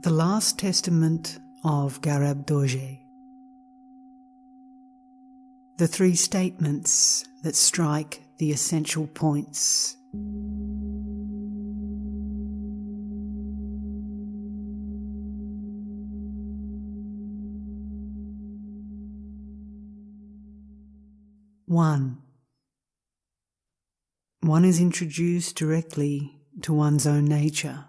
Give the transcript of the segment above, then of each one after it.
The Last Testament of Garab Dorje. The three statements that strike the essential points. One is introduced directly to one's own nature.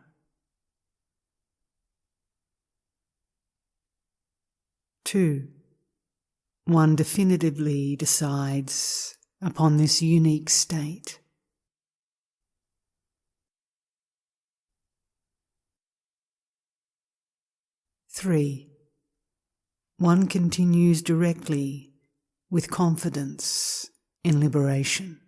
2, one definitively decides upon this unique state. 3, one continues directly with confidence in liberation.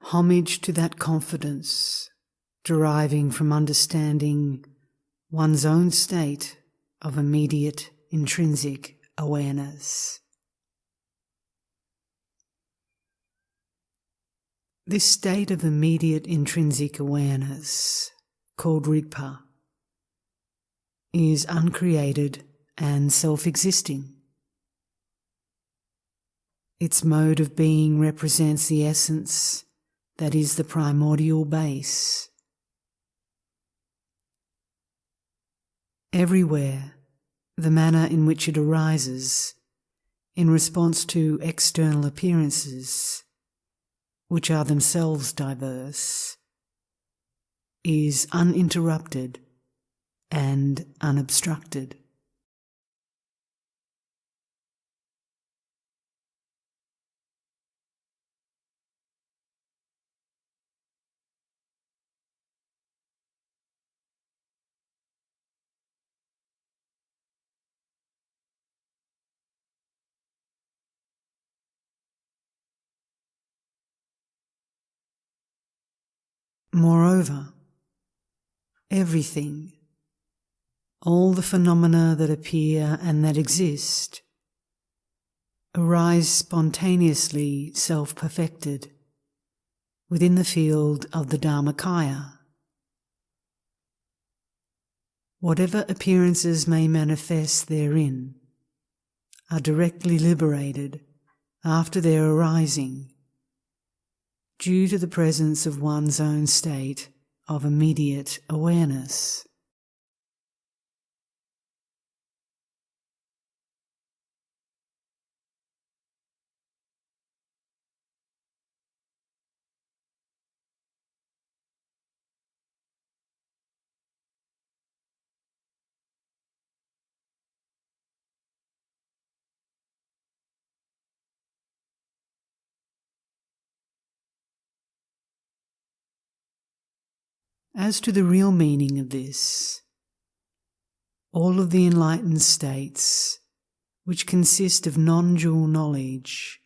Homage to that confidence deriving from understanding one's own state of immediate intrinsic awareness. This state of immediate intrinsic awareness, called Rigpa, is uncreated and self-existing. Its mode of being represents the essence that is the primordial base. Everywhere, the manner in which it arises in response to external appearances, which are themselves diverse, is uninterrupted and unobstructed. Moreover, everything, all the phenomena that appear and that exist, arise spontaneously self-perfected within the field of the Dharmakaya. Whatever appearances may manifest therein are directly liberated after their arising, due to the presence of one's own state of immediate awareness. As to the real meaning of this, all of the enlightened states, which consist of non-dual knowledge,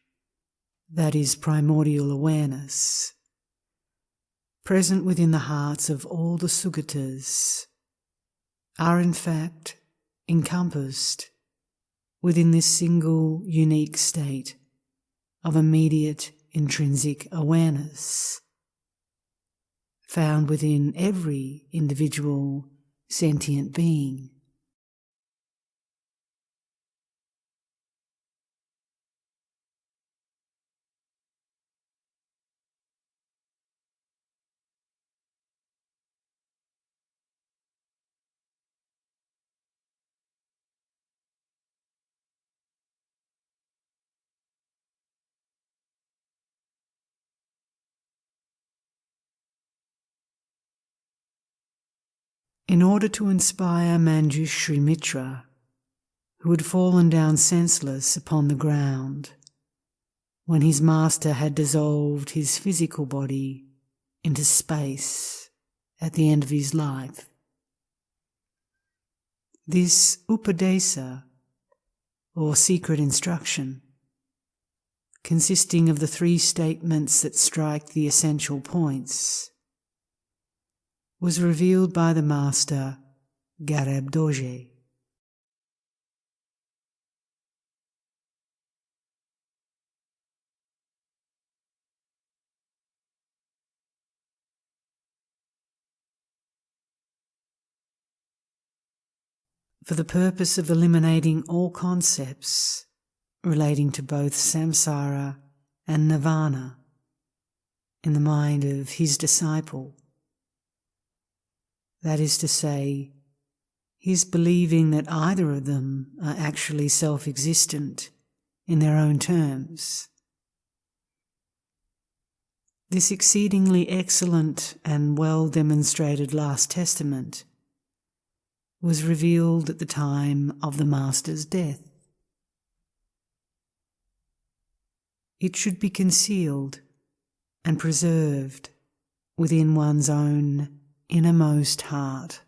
that is primordial awareness, present within the hearts of all the Sugatas, are in fact encompassed within this single unique state of immediate intrinsic awareness, found within every individual sentient being. In order to inspire Manjushri Mitra, who had fallen down senseless upon the ground when his master had dissolved his physical body into space at the end of his life, this upadesa, or secret instruction, consisting of the three statements that strike the essential points, was revealed by the Master Gareb Dorje. For the purpose of eliminating all concepts relating to both samsara and nirvana in the mind of his disciple, that is to say, his believing that either of them are actually self-existent in their own terms. This exceedingly excellent and well demonstrated last testament was revealed at the time of the Master's death. It should be concealed and preserved within one's own innermost heart.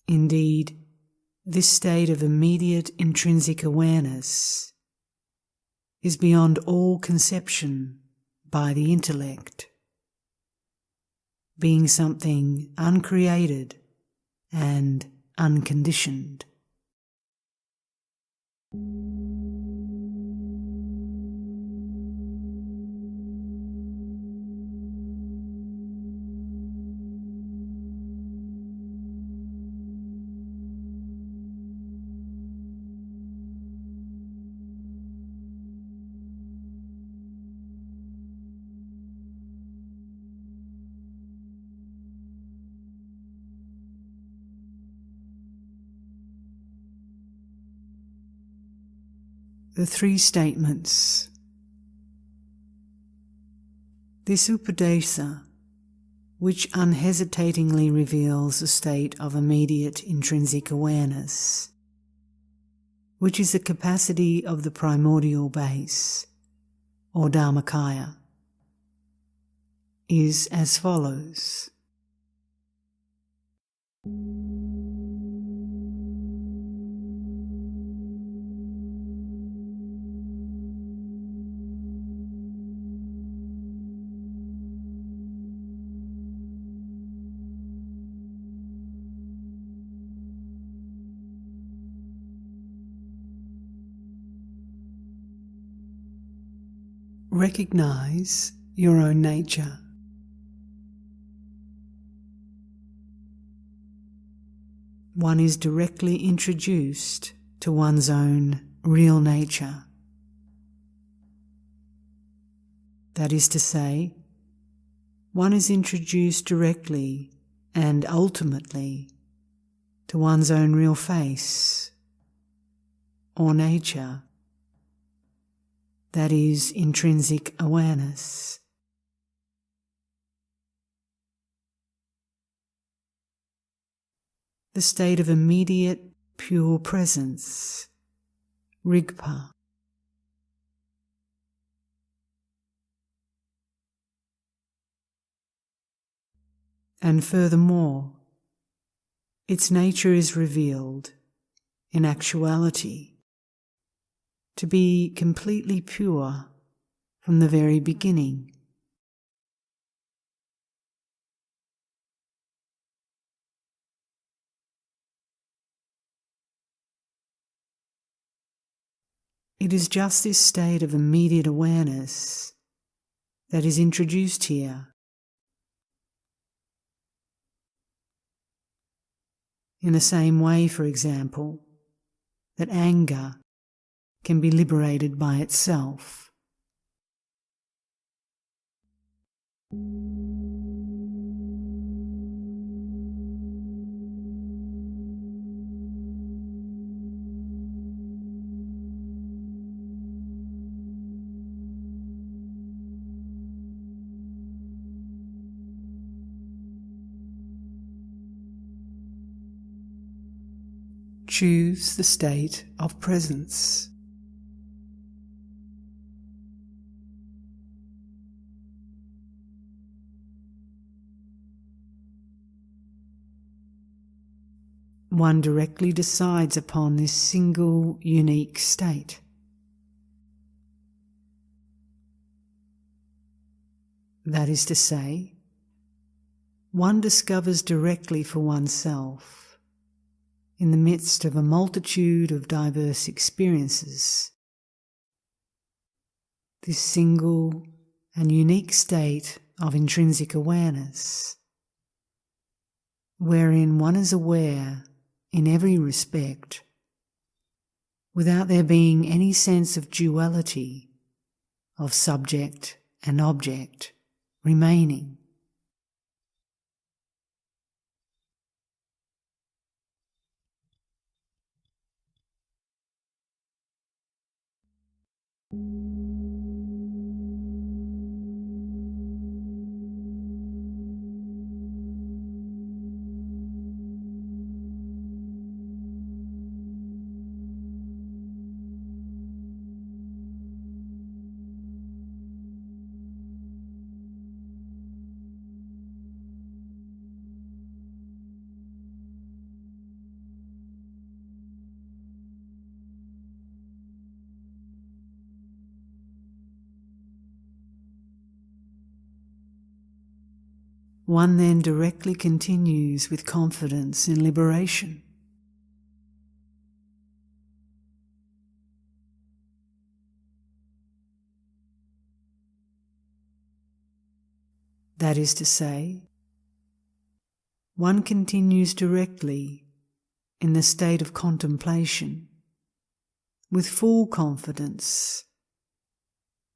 Indeed, this state of immediate intrinsic awareness is beyond all conception by the intellect, being something uncreated and unconditioned. The three statements. This Upadesa, which unhesitatingly reveals a state of immediate intrinsic awareness, which is the capacity of the primordial base, or Dharmakaya, is as follows. Recognize your own nature. One is directly introduced to one's own real nature. That is to say, one is introduced directly and ultimately to one's own real face or nature. That is intrinsic awareness. The state of immediate pure presence, Rigpa. And furthermore, its nature is revealed, in actuality, to be completely pure from the very beginning. It is just this state of immediate awareness that is introduced here. In the same way, for example, that anger can be liberated by itself. Choose the state of presence. one directly decides upon this single, unique state. That is to say, one discovers directly for oneself, in the midst of a multitude of diverse experiences, this single and unique state of intrinsic awareness, wherein one is aware in every respect, without there being any sense of duality, of subject and object remaining. One then directly continues with confidence in liberation. That is to say, one continues directly in the state of contemplation, with full confidence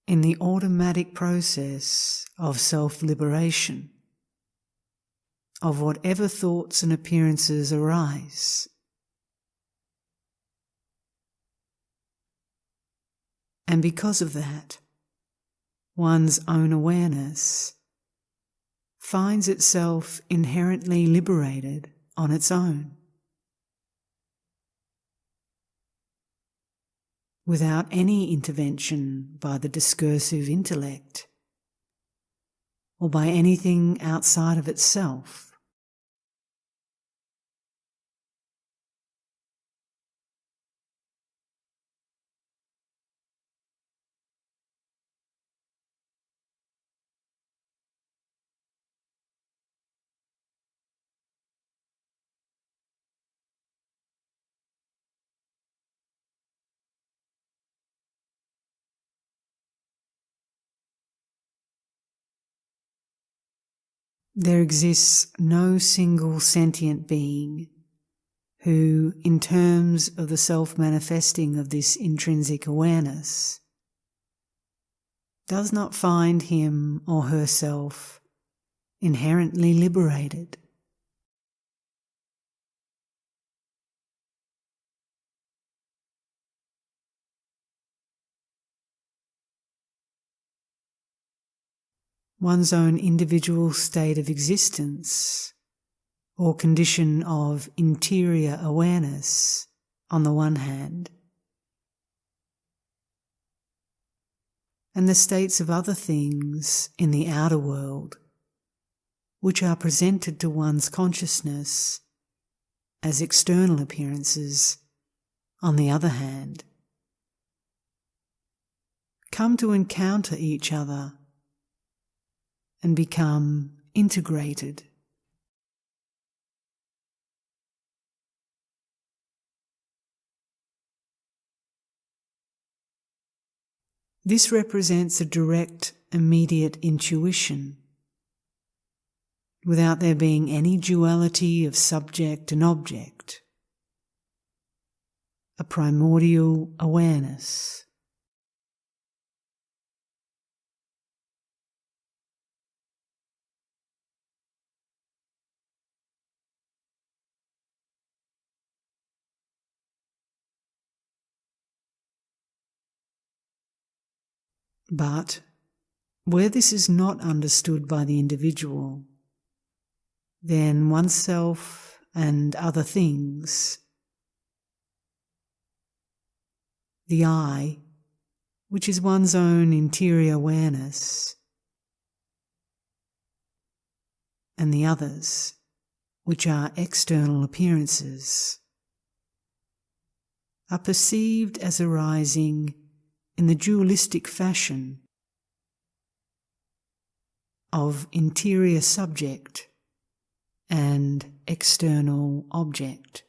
in the automatic process of self-liberation, of whatever thoughts and appearances arise. And because of that, one's own awareness finds itself inherently liberated on its own, without any intervention by the discursive intellect or by anything outside of itself. There exists no single sentient being who, in terms of the self-manifesting of this intrinsic awareness, does not find him or herself inherently liberated. One's own individual state of existence or condition of interior awareness on the one hand, and the states of other things in the outer world which are presented to one's consciousness as external appearances on the other hand, come to encounter each other and become integrated. This represents a direct, immediate intuition, without there being any duality of subject and object, a primordial awareness. But where this is not understood by the individual, then oneself and other things, the I, which is one's own interior awareness, and the others, which are external appearances, are perceived as arising in the dualistic fashion of interior subject and external object.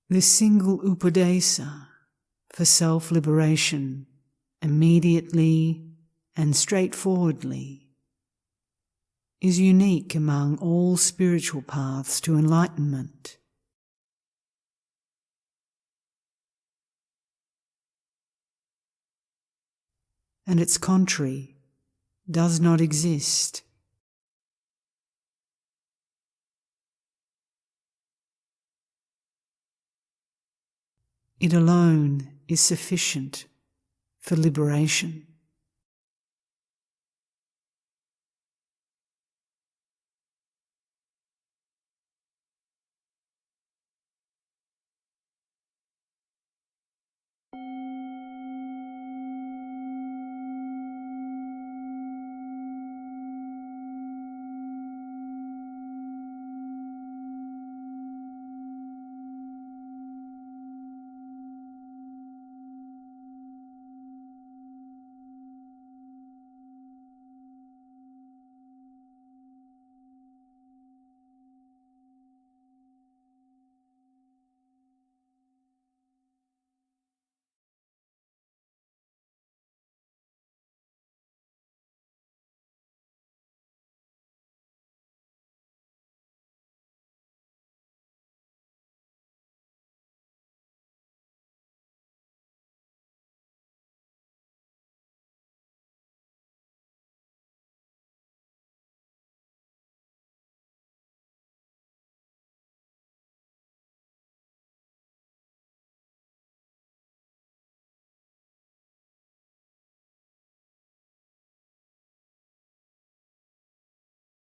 This single upadesa for self-liberation immediately and straightforwardly is unique among all spiritual paths to enlightenment. And its contrary does not exist. It alone is sufficient for liberation.